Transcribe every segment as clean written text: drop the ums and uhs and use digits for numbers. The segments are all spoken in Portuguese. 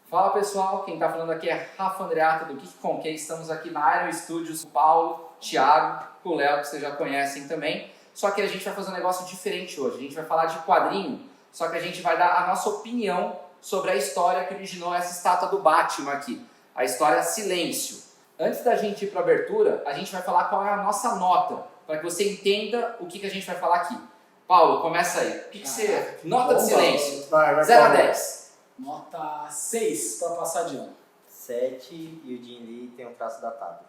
Fala pessoal, quem está falando aqui é Rafa Andreatta do Geek Com Que. Estamos aqui na Iron Studios com o Paulo, Thiago, com o Léo, que vocês já conhecem também. Só que a gente vai fazer um negócio diferente hoje. A gente vai falar de quadrinho, só que a gente vai dar a nossa opinião sobre a história que originou essa estátua do Batman aqui. A história Silêncio. Antes da gente ir para a abertura, a gente vai falar qual é a nossa nota, para que você entenda o que a gente vai falar aqui. Paulo, começa aí. O que você... Nota de Silêncio. Vai, 0 a 10. Nota 6 para passar de ano. 7 e o Jim Lee tem um traço datado.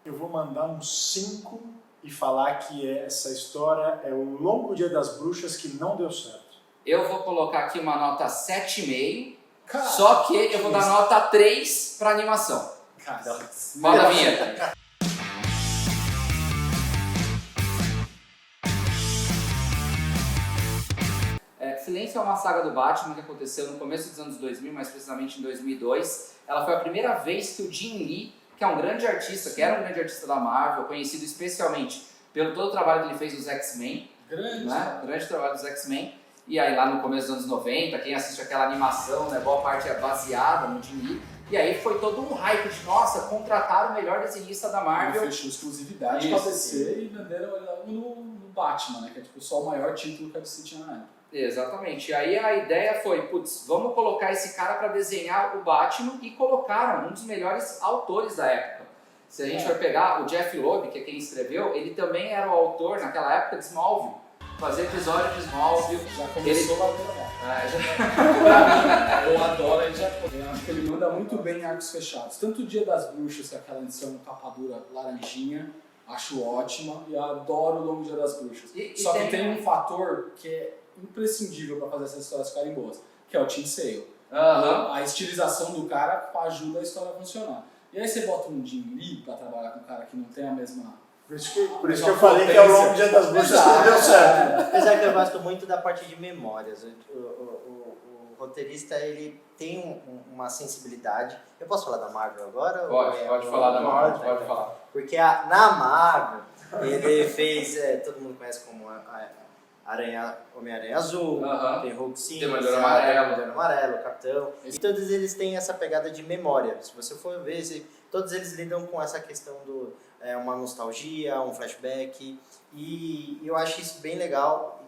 Eu vou mandar um 5 e falar que essa história é o longo dia das bruxas que não deu certo. Eu vou colocar aqui uma nota 7,5, Cara, só que eu vou dar nota 3 para animação. Cara, Roda a vinheta. Silêncio é uma saga do Batman que aconteceu no começo dos anos 2000, mais precisamente em 2002. Ela foi a primeira vez que o Jim Lee, que é um grande artista, que era um grande artista da Marvel, conhecido especialmente pelo todo o trabalho que ele fez nos X-Men, grande trabalho dos X-Men, e aí lá no começo dos anos 90, quem assiste aquela animação, né, boa parte é baseada no Jim Lee, e aí foi todo um hype de, nossa, contrataram o melhor desenhista da Marvel. Ele fechou exclusividade com a DC e venderam ele no Batman, né, que é tipo só o maior título que a DC tinha na época. Exatamente, e aí a ideia foi, putz, vamos colocar esse cara para desenhar o Batman, e colocaram um dos melhores autores da época. Se a gente for pegar o Jeff Loeb, que é quem escreveu, ele também era o autor naquela época de Smallville, fazer episódio de Smallville. Já começou lá pela já... Eu adoro, eu acho que ele manda muito bem em arcos fechados. Tanto o Dia das Bruxas, que é aquela edição capa dura laranjinha, acho ótima, e eu adoro o Longo Dia das Bruxas. Só que tem um fator que é imprescindível para fazer essas histórias ficarem boas, que é o Tim Sale. A estilização do cara ajuda a história a funcionar. E aí você bota um Jim Lee para trabalhar com um cara que não tem a mesma... Por isso que eu falei que é o longo dia das bruxas que não deu certo. Apesar que eu gosto muito da parte de memórias. O roteirista, ele tem uma sensibilidade. Eu posso falar da Marvel agora? Pode falar da Marvel, pode falar. Porque na Marvel, ele fez, todo mundo conhece como Homem-Aranha Azul, tem Hulk Cinza, tem Mulher Amarelo, Capitão. E todos eles têm essa pegada de memória. Se você for ver, todos eles lidam com essa questão do uma nostalgia, um flashback. E eu acho isso bem legal.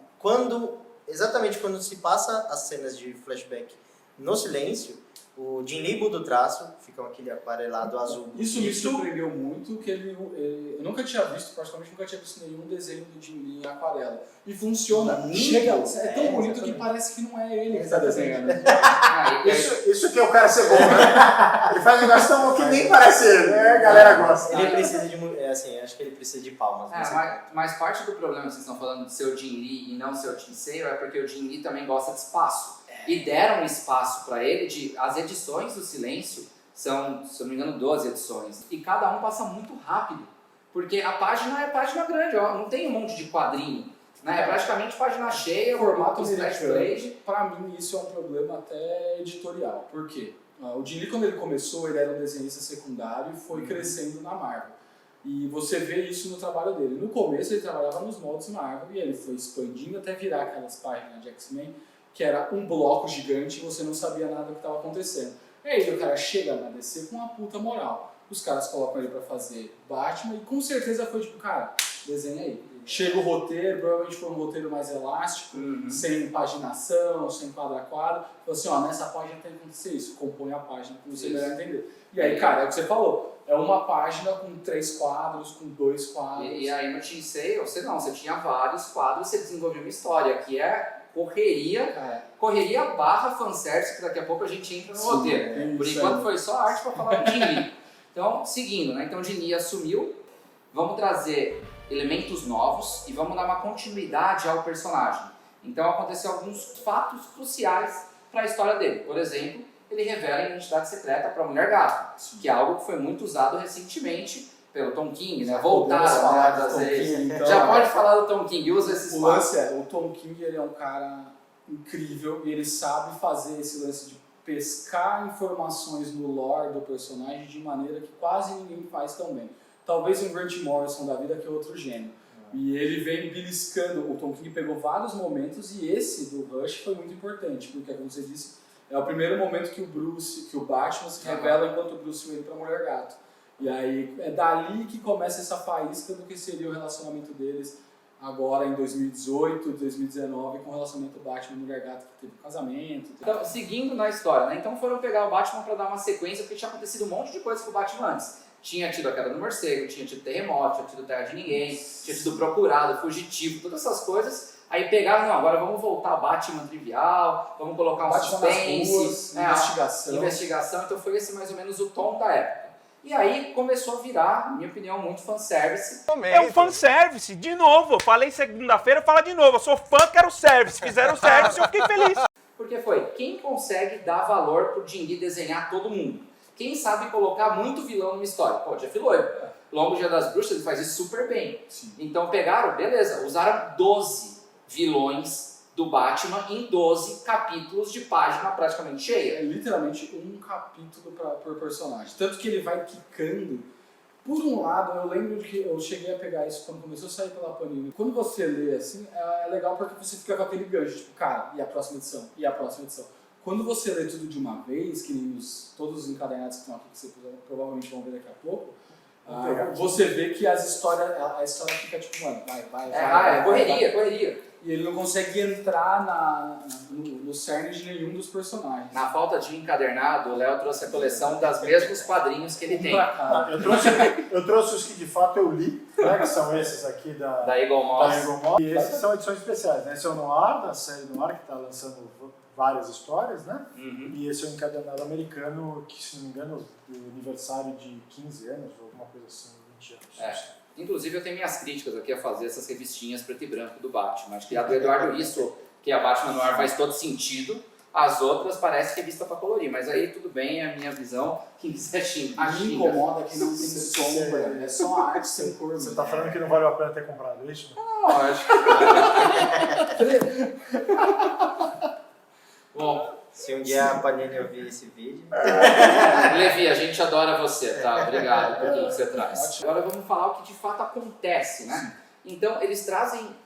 Exatamente quando se passa as cenas de flashback no Silêncio, o Jim Lee muda o traço, fica aquele aquarelado azul. Isso me surpreendeu muito, que eu nunca tinha visto, praticamente nunca tinha visto nenhum desenho do Jim Lee em aquarela. E funciona, é tão bonito que parece que não é ele que está desenhando. Isso que é o cara ser bom, né? Ele faz um negócio tão que nem parece ele, né? A galera gosta. Ele precisa de, acho que ele precisa de palmas. Mas parte do problema que vocês estão falando de ser o Jim Lee e não ser o Tim Sale é porque o Jim Lee também gosta de espaço. E deram espaço para ele, as edições do Silêncio são, se eu não me engano, 12 edições. E cada um passa muito rápido, porque a página é página grande, ó, não tem um monte de quadrinho. Né? É praticamente página cheia, formato splash page. Para mim isso é um problema até editorial. Por quê? O Jim Lee, quando ele começou, ele era um desenhista secundário e foi crescendo na Marvel. E você vê isso no trabalho dele. No começo ele trabalhava nos moldes Marvel e ele foi expandindo até virar aquelas páginas de X-Men, que era um bloco gigante e você não sabia nada do que estava acontecendo. E aí o cara chega na DC com uma puta moral. Os caras colocam ele pra fazer Batman e com certeza foi tipo, cara, desenha aí. Chega o roteiro, provavelmente foi um roteiro mais elástico, sem paginação, sem quadro a quadro. Falou assim, ó, nessa página tem que acontecer isso, compõe a página pra você melhor entender. E aí, cara, é o que você falou, é uma página com 3 quadros, com 2 quadros. E aí no Tim Sale, você tinha vários quadros, você desenvolveu uma história, que é correria barra fanservice, que daqui a pouco a gente entra no roteiro. Por enquanto foi só arte para falar do Jim Lee. Então, seguindo, né? Então o Jim Lee assumiu, vamos trazer elementos novos e vamos dar uma continuidade ao personagem. Então aconteceu alguns fatos cruciais para a história dele. Por exemplo, ele revela a identidade secreta para a Mulher Gato, que é algo que foi muito usado recentemente pelo Tom King, né? Voltaram a falar das vezes. Então, já pode falar do Tom King, usa esses o lance o Tom King ele é um cara incrível e ele sabe fazer esse lance de pescar informações no lore do personagem de maneira que quase ninguém faz tão bem. Talvez um Grant Morrison da vida, que é outro gênio. E ele vem beliscando, o Tom King pegou vários momentos e esse do Rush foi muito importante, porque como você disse, É o primeiro momento que o Batman se revela enquanto Bruce Wayne pra Mulher Gato. E aí é dali que começa essa faísca do que seria o relacionamento deles agora em 2018, 2019, com o relacionamento Batman e Mulher Gato, que teve casamento. Então, seguindo na história, né? Então foram pegar o Batman para dar uma sequência, porque tinha acontecido um monte de coisa com o Batman antes. Tinha tido a queda do morcego, tinha tido terremoto, tinha tido terra de ninguém, tinha tido procurado, fugitivo, todas essas coisas. Aí pegaram, não, agora vamos voltar ao Batman trivial, vamos colocar um Batman suspense, nas ruas, investigação. Então foi esse mais ou menos o tom da época. E aí começou a virar, na minha opinião, muito fanservice. É um fanservice, de novo. Eu falei segunda-feira, fala de novo. Eu sou fã, quero service. Fizeram service, eu fiquei feliz. Porque foi, quem consegue dar valor pro Jim Lee desenhar todo mundo? Quem sabe colocar muito vilão numa história? Pô, Jeff Loeb. Longo Dia das Bruxas, ele faz isso super bem. Sim. Então pegaram, beleza, usaram 12 vilões do Batman em 12 capítulos de página praticamente cheia. É literalmente um capítulo por personagem. Tanto que ele vai quicando. Por um lado, eu lembro que eu cheguei a pegar isso quando começou a sair pela Panini. Quando você lê assim, é legal porque você fica com aquele gancho, tipo, cara, e a próxima edição? E a próxima edição? Quando você lê tudo de uma vez, que nem todos os encadernados que estão aqui, que você provavelmente vão ver daqui a pouco, você vê que a história fica tipo, mano, vai. Correria. E ele não consegue entrar no cerne de nenhum dos personagens. Na falta de encadernado, o Léo trouxe a coleção das mesmos quadrinhos que ele tem. Eu trouxe os que de fato eu li, né, que são esses aqui da Eagle Moss. E esses são edições especiais, né? Esse é o Noir, da série Noir, que está lançando várias histórias, né? Uhum. E esse é o encadernado americano, que se não me engano, do aniversário de 15 anos, ou alguma coisa assim, 20 anos. Inclusive eu tenho minhas críticas aqui a fazer essas revistinhas preto e branco do Batman. Acho que a do Eduardo Risso, que é a Batman Noir, faz todo sentido. As outras parece revista para colorir, mas aí tudo bem, é a minha visão. Quem quiser xingar, Me incomoda que não tem sombra, é só a arte sem cor. Você está falando que não valeu a pena ter comprado isso? Não, acho que... Bom, Se um dia a Panini ouvir esse vídeo... Levi, a gente adora você, tá? Obrigado por tudo que você traz. Agora vamos falar o que de fato acontece, né? Então, eles trazem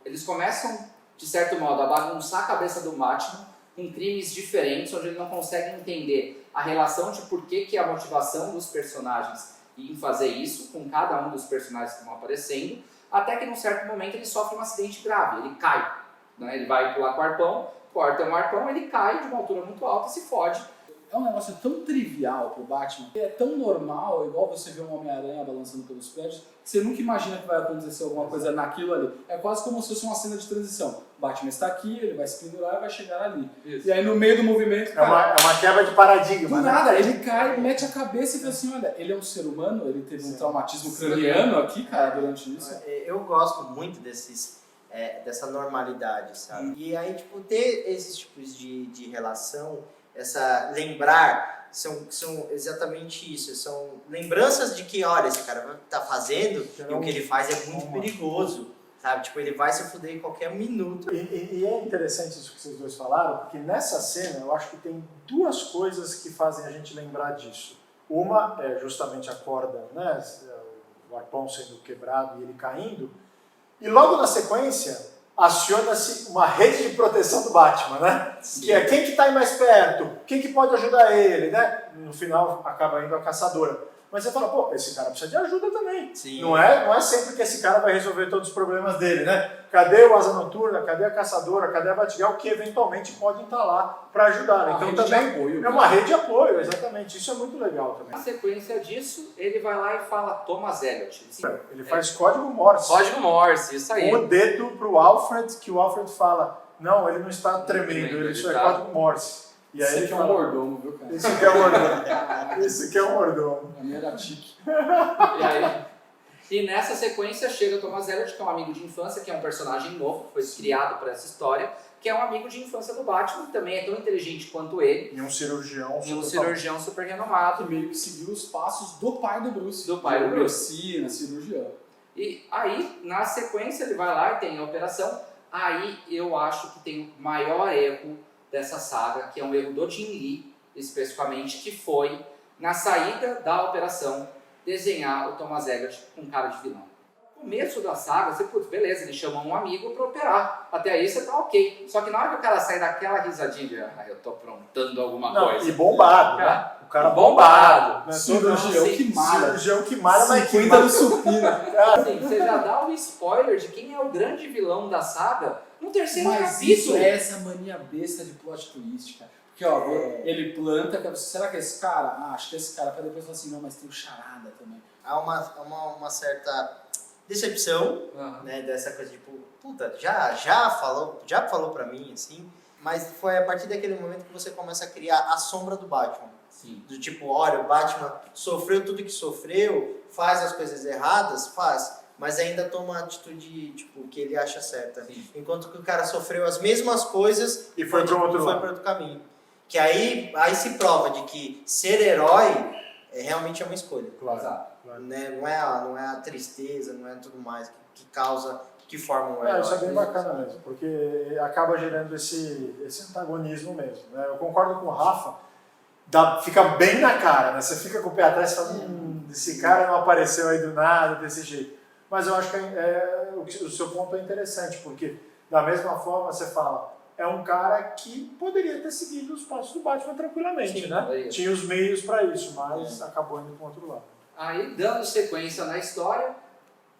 eles começam, de certo modo, a bagunçar a cabeça do Batman com crimes diferentes, onde ele não consegue entender a relação de por que a motivação dos personagens em fazer isso, com cada um dos personagens que vão aparecendo, até que num certo momento ele sofre um acidente grave, ele cai, né? Ele vai pular com o arpão, corta um arpão, ele cai de uma altura muito alta e se fode. É um negócio tão trivial pro Batman, é tão normal, igual você vê um Homem-Aranha balançando pelos prédios, que você nunca imagina que vai acontecer alguma coisa naquilo ali. É quase como se fosse uma cena de transição. O Batman está aqui, ele vai se pendurar e vai chegar ali. Isso. E aí no meio do movimento, cara, é uma quebra de paradigma. Do nada, ele cai, mete a cabeça e fala assim, olha, ele é um ser humano, ele teve um traumatismo craniano aqui, cara, durante isso. Eu gosto muito dessa normalidade, sabe? E aí, tipo, ter esses tipos de relação, lembrar, são exatamente isso, são lembranças de que, olha, esse cara tá fazendo e o que ele faz é muito perigoso, sabe? Tipo, ele vai se fuder em qualquer minuto. E é interessante isso que vocês dois falaram, porque nessa cena eu acho que tem duas coisas que fazem a gente lembrar disso. Uma é justamente a corda, né? O arpão sendo quebrado e ele caindo. E logo na sequência, aciona-se uma rede de proteção do Batman, né? Sim. Que é quem que está aí mais perto, quem que pode ajudar ele, né? No final acaba indo a caçadora. Mas você fala, pô, esse cara precisa de ajuda também. Sim. Não é sempre que esse cara vai resolver todos os problemas dele, né? Cadê o Asa Noturna, cadê a Caçadora, cadê a Batgirl, que eventualmente podem estar lá para ajudar. Né? Então também é uma rede de apoio, exatamente. Isso é muito legal também. Na sequência disso, ele vai lá e fala Thomas Elliot. Ele faz código Morse. Código Morse, isso aí. O dedo pro Alfred, que o Alfred fala, não, ele não está tremendo, isso é código Morse. E aí ele que é um mordomo, viu, cara? Isso que é um mordomo. Isso que é um mordomo. A minha era tique. E nessa sequência chega o Thomas Elliot, que é um amigo de infância, que é um personagem novo, que foi criado para essa história, que é um amigo de infância do Batman, que também é tão inteligente quanto ele. E um cirurgião super renomado. Que meio que seguiu os passos do pai do Bruce. Do pai do Bruce. Medicina, cirurgião. E aí, na sequência, ele vai lá e tem a operação. Aí eu acho que tem o maior erro dessa saga, que é um erro do Jim Lee, especificamente, que foi, na saída da operação, desenhar o Thomas Elliot com cara de vilão. começo da saga, você, putz, beleza, ele chama um amigo pra operar. Até aí você tá ok. Só que na hora que o cara sai daquela risadinha de, eu tô aprontando alguma coisa. E bombado, né? O cara bombado. Né? Cirurgião que malha. Cirurgião que malha, mas que 50 no supino. Assim, você já dá o spoiler de quem é o grande vilão da saga no terceiro Mas capítulo. isso é essa mania besta de plot twist, cara. Porque, ó, ele planta, será que é esse cara? Ah, acho que é esse cara. Pra depois falar assim, não, mas tem o Charada também. Há uma certa decepção, né, dessa coisa de, puta, já falou pra mim, assim, mas foi a partir daquele momento que você começa a criar a sombra do Batman. Sim. Do tipo, olha, o Batman sofreu tudo que sofreu, faz as coisas erradas, mas ainda toma a atitude, tipo, que ele acha certa. Sim. Enquanto que o cara sofreu as mesmas coisas E foi pro outro lado. para outro caminho. Que aí se prova de que ser herói realmente é uma escolha. Claro. Exato. Né? Não é a tristeza, não é tudo mais que causa, que forma um herói. Isso é bem bacana mesmo, porque acaba gerando esse antagonismo mesmo. Né? Eu concordo com o Rafa, fica bem na cara, né? Você fica com o pé atrás e fala, esse cara não apareceu aí do nada, desse jeito. Mas eu acho que o seu ponto é interessante, porque da mesma forma você fala, é um cara que poderia ter seguido os passos do Batman tranquilamente, Sim, né? é isso. Tinha os meios para isso, mas acabou indo para o outro lado. Aí, dando sequência na história,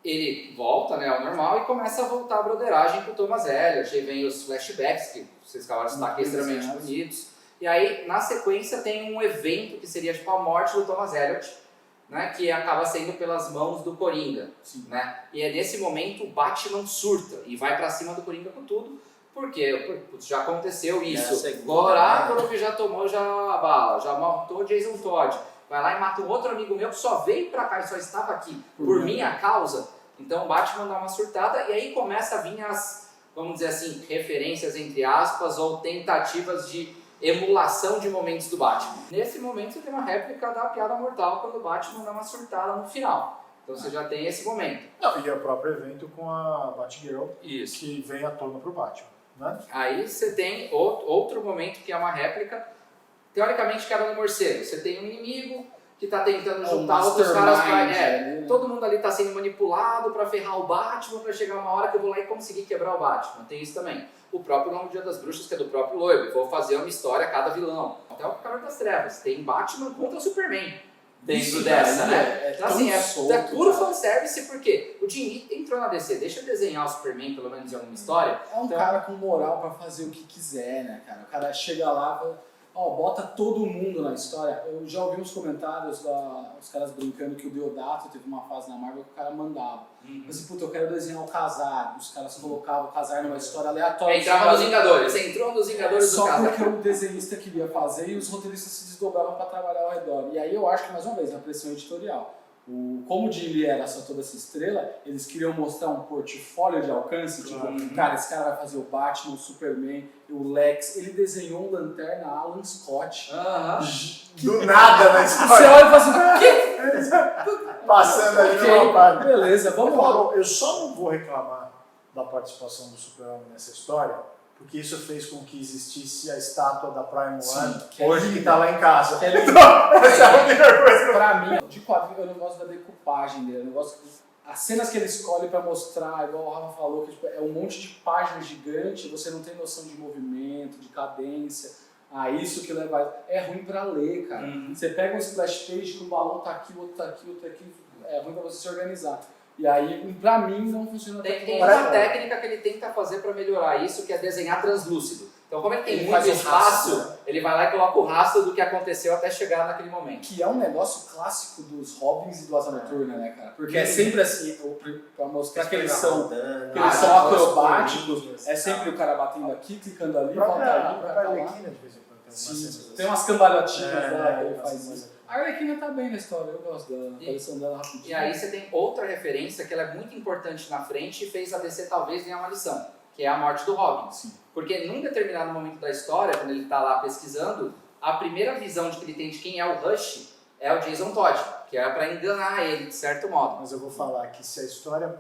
ele volta, né, ao normal e começa a voltar a broderagem com o Thomas Elliot. Aí vem os flashbacks, que vocês acabaram de citar aqui, extremamente bonitos. E aí, na sequência, tem um evento que seria tipo a morte do Thomas Elliot, né, que acaba sendo pelas mãos do Coringa. Né? E é nesse momento o Batman surta e vai pra cima do Coringa com tudo, porque já aconteceu isso. Oráculo já tomou a bala, já matou Jason Todd. Vai lá e mata um outro amigo meu que só veio pra cá e só estava aqui por minha causa. Então o Batman dá uma surtada e aí começa a vir as, vamos dizer assim, referências entre aspas ou tentativas de emulação de momentos do Batman. Nesse momento você tem uma réplica da Piada Mortal quando o Batman dá uma surtada no final. Então você já tem esse momento. E o próprio evento com a Batgirl, Isso. que vem à tona pro Batman. Né? Aí você tem outro momento que é uma réplica, teoricamente que era no morcego. Você tem um inimigo que está tentando juntar outros caras para... todo mundo ali está sendo manipulado para ferrar o Batman, para chegar uma hora que eu vou lá e conseguir quebrar o Batman. Tem isso também. O próprio Longo Dia das Bruxas, que é do próprio Loeb. Vou fazer uma história a cada vilão. Até o Cavaleiro das Trevas. Tem Batman contra o Superman dentro dessa, né? Então assim, é puro fanservice, porque o Jim Lee entrou na DC, deixa eu desenhar o Superman, pelo menos em alguma história. É um cara com moral pra fazer o que quiser, né, cara? O cara chega lá e fala, bota todo mundo na história. Eu já ouvi uns comentários os caras brincando que o Deodato teve uma fase na Marvel que o cara mandava. Mas assim, puta, eu quero desenhar o Kazar. Os caras colocavam o Kazar numa história aleatória. Entrava nos Vingadores, entrou nos Vingadores do Só Kazar. porque o desenhista queria fazer e os roteiristas se desdobravam para trabalhar ao redor. E aí eu acho que, mais uma vez, a pressão editorial. Como o Jim Lee era só toda essa estrela, eles queriam mostrar um portfólio de alcance, tipo, cara, esse cara vai fazer o Batman, o Superman, o Lex. Ele desenhou um Lanterna Alan Scott. Do nada na Você história. olha e fala assim, que? Passando ali numa parte. Beleza, vamos lá. Eu só não vou reclamar da participação do Super-Homem nessa história, porque isso fez com que existisse a estátua da Prime One, hoje que está lá em casa. Essa é a única coisa. Pra mim, de quadrinho, eu não gosto da decupagem dele. Eu não gosto as cenas que ele escolhe pra mostrar, igual o Rafa falou, que tipo, é um monte de página gigante, você não tem noção de movimento, de cadência. Isso que leva... É ruim pra ler, cara. Você pega um splash page que o balão tá aqui, o outro tá aqui, o outro tá aqui. É ruim pra você se organizar. E aí, pra mim, não funciona Tem uma técnica que ele tenta fazer para melhorar isso, que é desenhar translúcido. Então, como ele tem muito espaço, ele vai lá e coloca o rastro do que aconteceu até chegar naquele momento. Que é um negócio clássico dos Robins e do Asa Noturna, né, cara? Porque é sempre assim, pra mostrar que eles são acrobáticos, é sempre o cara batendo aqui, clicando ali, volta ali, pra cá lá. Tem umas cambalhotinhas lá que ele faz isso. A Arlequina tá bem na história, eu gosto dela, a aparição dela rapidinho. E aí você tem outra referência que ela é muito importante na frente e fez a DC talvez ganhar uma lição, que é a morte do Robin. Porque num determinado momento da história, quando ele tá lá pesquisando, a primeira visão de que ele tem de quem é o Rush é o Jason Todd, que é pra enganar ele, de certo modo. Mas eu vou falar que se a história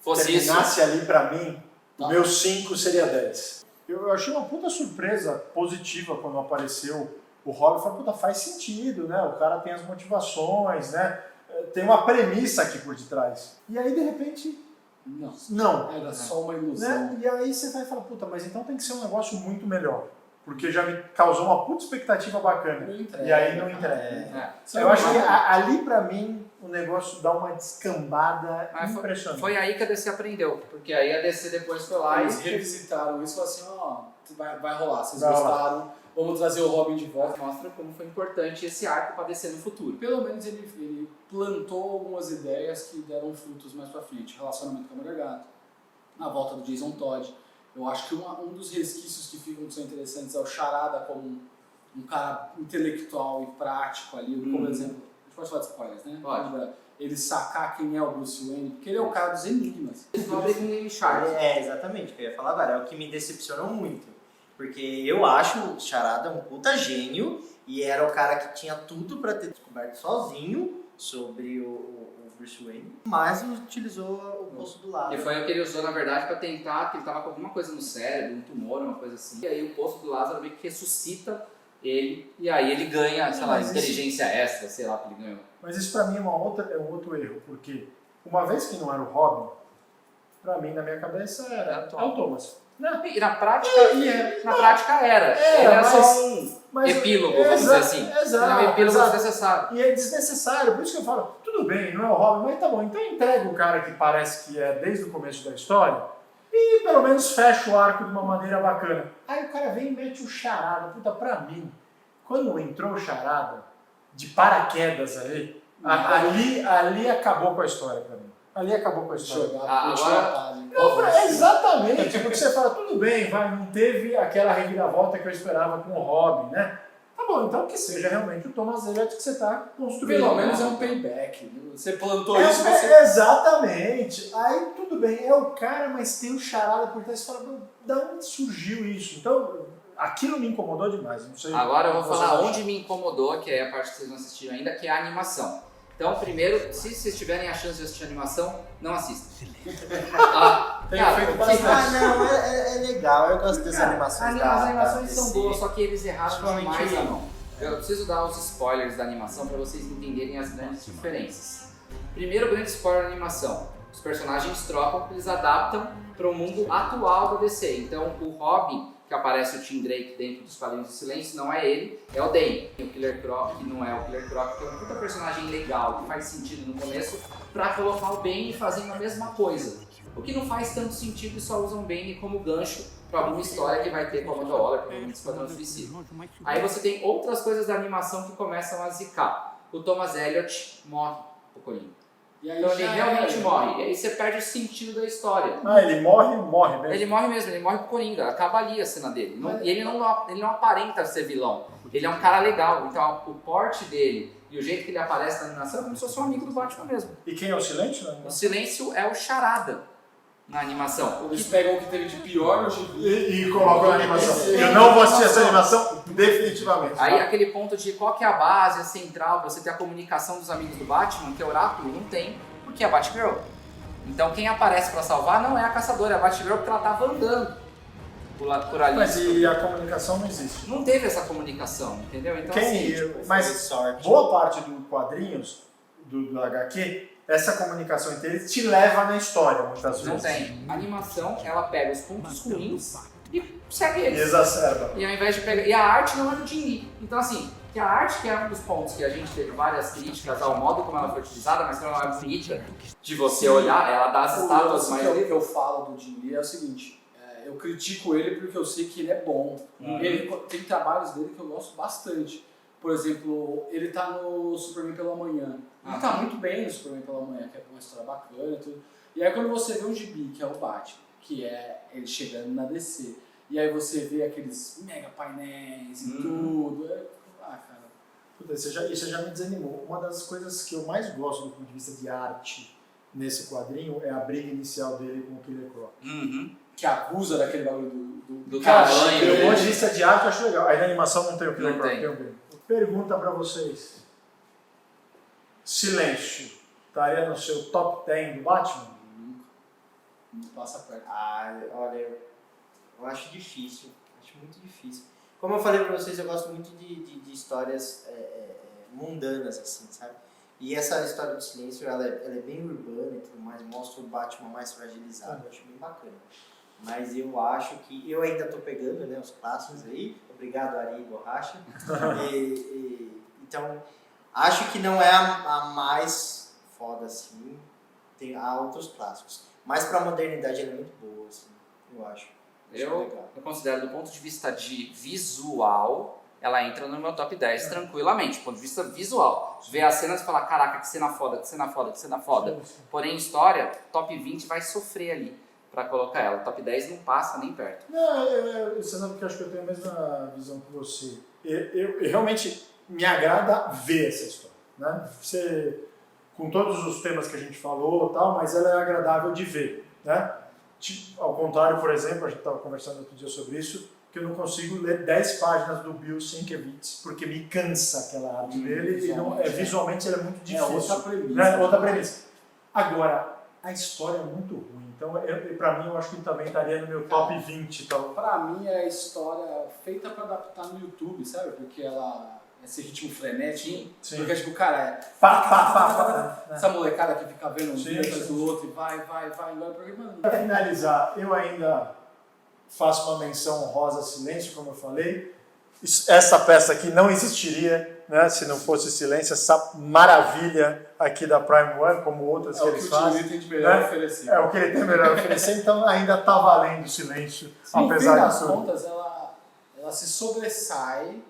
Fosse terminasse ali pra mim, o meu 5 seria 10. Eu achei uma puta surpresa positiva quando apareceu o Robin. Eu falei, puta, faz sentido, né? O cara tem as motivações, né? tem uma premissa aqui por detrás. E aí, de repente, não. Era só uma ilusão. Né? E aí você vai falar, puta, mas então tem que ser um negócio muito melhor. Porque já me causou uma puta expectativa bacana. E aí não entrega. Eu acho que ali, pra mim, o negócio dá uma descambada impressionante. Foi aí que a DC aprendeu. Porque aí a DC depois foi lá Eles e revisitaram isso e falaram assim, vai rolar, vocês gostaram, vamos trazer o Robin de volta. mostra como foi importante esse arco pra DC no futuro. Pelo menos ele plantou algumas ideias que deram frutos mais pra frente. Relacionamento com a Mulher Gato, a volta do Jason Todd. Eu acho que um dos resquícios que ficam que são interessantes é o Charada como um cara intelectual e prático ali. Como exemplo, a gente pode falar de spoilers, né? Pode. Ele sacar quem é o Bruce Wayne, porque ele é o cara dos enigmas. Eles não abrem com o Charles. Exatamente, o que eu ia falar agora. É o que me decepcionou muito. Porque eu acho o Charada um puta gênio e era o cara que tinha tudo pra ter descoberto sozinho sobre o Bruce Wayne, mas utilizou o Poço do Lázaro. E foi o que ele usou, na verdade, pra tentar, que ele tava com alguma coisa no cérebro, um tumor, uma coisa assim. E aí o Poço do Lázaro meio que ressuscita ele, e aí ele ganha, sei lá, inteligência extra, sei lá o que ele ganhou. Mas isso pra mim é um outro erro, porque uma vez que não era o Robin, pra mim, na minha cabeça, era o Thomas. E na prática, era. Ele era só um epílogo, vamos dizer assim. Exato, ele é um epílogo desnecessário. E é desnecessário, por isso que eu falo, tudo bem, não é o Robin, mas tá bom, então entrega o cara que parece que é desde o começo da história e pelo menos fecha o arco de uma maneira bacana. Aí o cara vem e mete o Charada. Puta, pra mim, quando entrou o Charada, de paraquedas aí, ali acabou com a história pra mim. Ali acabou com a história. Exatamente, porque você fala, tudo bem, não teve aquela reviravolta que eu esperava com o Robin, né? Tá bom, então que seja realmente o Thomas Elliott que você está construindo. Pelo menos é um payback. Você plantou isso, você... Exatamente. Aí tudo bem, é o cara, mas tem o Charada por trás. Você fala, da onde surgiu isso? Então, aquilo me incomodou demais. Não sei. Agora eu vou falar onde me incomodou, que é a parte que vocês não assistiram ainda, que é a animação. Então, primeiro, se vocês tiverem a chance de assistir a animação, não assistam. É legal, eu gosto das animações. As animações são boas, só que eles erraram demais a mão. Eu preciso dar os spoilers da animação para vocês entenderem as grandes diferenças. Primeiro grande spoiler da animação. Os personagens trocam, eles adaptam para o mundo atual da DC. Então, o Robin, que aparece o Tim Drake dentro dos Quadrinhos do Silêncio, não é ele, é o Dane. O Killer Croc, que não é o Killer Croc, que é um puta personagem legal, que faz sentido no começo, pra colocar o Bane fazendo a mesma coisa. O que não faz tanto sentido e só usam o Bane como gancho pra alguma história que vai ter com a Amanda Waller, provavelmente Esquadrão Suicida. Aí você tem outras coisas da animação que começam a zicar. O Thomas Elliott morre, o Coringa. Então ele realmente morre, e aí você perde o sentido da história. Ele morre mesmo. Ele morre mesmo, ele morre pro Coringa, acaba ali a cena dele. E ele não aparenta ser vilão, ele é um cara legal, então o porte dele e o jeito que ele aparece na animação é como se fosse um amigo do Batman mesmo. E quem é o Silêncio? O Silêncio é o Charada na animação. Eles pegam o que teve de pior e colocam na animação. Eu não vou assistir essa animação definitivamente. Aí aquele ponto de qual que é a base, a central, você ter a comunicação dos amigos do Batman, que é o Oráculo, não tem, porque é a Batgirl. Então quem aparece pra salvar não é a caçadora, é a Batgirl, porque ela tava andando por ali. Mas e a comunicação não existe? Não teve essa comunicação, entendeu? Então mas boa parte dos quadrinhos, do HQ, essa comunicação entre eles te leva na história, muitas vezes. Não tem. A animação, ela pega os pontos ruins e segue eles. E exacerba. E ao invés de pegar... E a arte não é do Jim Lee. Então assim, que a arte que é um dos pontos que a gente teve várias críticas ao modo como ela foi utilizada, mas que ela não é bonita de você olhar, ela dá as estátuas mais... O que eu falo do Jim Lee é o seguinte, eu critico ele porque eu sei que ele é bom. Ele tem trabalhos dele que eu gosto bastante. Por exemplo, ele tá no Superman pela Manhã. Ele tá muito bem no Superman pela Manhã, que é uma história bacana e tudo. E aí quando você vê um gibi, que é o Batman, que é ele chegando na DC, e aí você vê aqueles mega painéis e tudo, cara... Puta, isso já me desanimou. Uma das coisas que eu mais gosto do ponto de vista de arte nesse quadrinho é a briga inicial dele com o Killer Croc. Que abusa daquele bagulho do tamanho. Do ponto de vista de arte eu acho legal. Aí na animação não tem o Killer Croc, tem o Bane. Pergunta pra vocês. Silêncio estaria no seu top 10 do Batman? Não passa perto. Olha, eu acho difícil. Acho muito difícil. Como eu falei pra vocês, eu gosto muito de histórias mundanas, assim, sabe? E essa história do silêncio, ela é bem urbana e tudo mais, mostra o Batman mais fragilizado, eu acho bem bacana. Mas eu acho que, eu ainda tô pegando, né, os clássicos aí, obrigado Ari e Borracha, então acho que não é a mais foda assim, há outros clássicos, mas pra modernidade ela é muito boa, assim, eu acho. Eu considero, do ponto de vista de visual, ela entra no meu top 10 tranquilamente, do ponto de vista visual. Ver as cenas e falar, caraca, que cena foda, que cena foda, que cena foda. Porém, história, top 20 vai sofrer ali pra colocar ela. Top 10 não passa nem perto. Não, você sabe que eu acho que eu tenho a mesma visão que você. Eu realmente me agrada ver essa história, né? Com todos os temas que a gente falou e tal, mas ela é agradável de ver, né? Ao contrário, por exemplo, a gente estava conversando outro dia sobre isso, que eu não consigo ler 10 páginas do Bill Sienkiewicz, porque me cansa aquela arte dele, e visualmente ele é muito difícil. Outra premissa. Né? Outra premissa. Agora, a história é muito ruim, então pra mim eu acho que também estaria no meu top 20. Então. Pra mim é a história feita pra adaptar no YouTube, sabe? Porque esse ritmo frenético. Sim. Porque, tipo, cara, essa molecada que fica vendo um vídeo atrás do outro e vai, embora. Porque, mano. Para finalizar, eu ainda faço uma menção honrosa a Silêncio, como eu falei. Essa peça aqui não existiria, né, se não fosse Silêncio, essa maravilha aqui da Prime One, como outras que eles fazem. É o que ele tem de melhor oferecer. É o que ele tem melhor a oferecer, então ainda está valendo o Silêncio, No apesar fim das de tudo. contas, ela se sobressai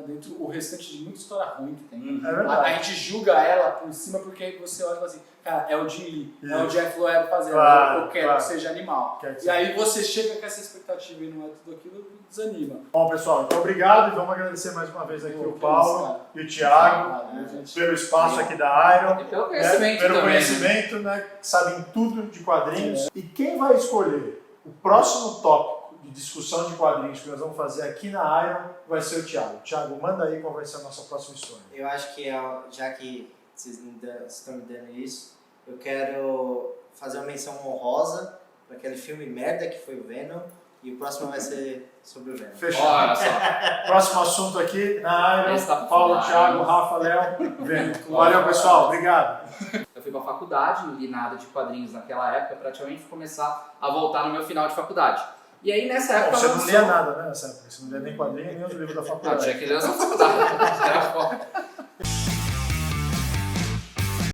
dentro o restante de muita história ruim que tem. É verdade. A gente julga ela por cima porque você olha e fala assim, cara, é o Jim Lee, é o Jeff Loeb fazendo, Claro, eu quero claro. que seja animal. E aí você chega com essa expectativa e não é tudo aquilo, desanima. Bom, pessoal, então obrigado e vamos agradecer mais uma vez aqui o Paulo e o Thiago pelo espaço aqui da Iron, E pelo conhecimento pelo também. conhecimento, né, que sabem tudo de quadrinhos. E quem vai escolher o próximo tópico de discussão de quadrinhos que nós vamos fazer aqui na Iron vai ser o Thiago. Thiago, manda aí qual vai ser a nossa próxima história. Eu acho que, já que vocês estão me dando isso, eu quero fazer uma menção honrosa para aquele filme merda que foi o Venom, e o próximo vai ser sobre o Venom. Fechado. Olha só. Próximo assunto aqui na Esse tá Iron. pra Paulo, falar, Thiago, hein? Rafa, Léo, Venom. Valeu, pessoal. Obrigado. Eu fui pra faculdade, não li nada de quadrinhos naquela época, praticamente começar a voltar no meu final de faculdade. E aí nessa época... Você não lia nada, né, nessa época? Você não lia nem quadrinho, nem os livros da Não, faculdade. tinha que ler essa faculdade. Era foda.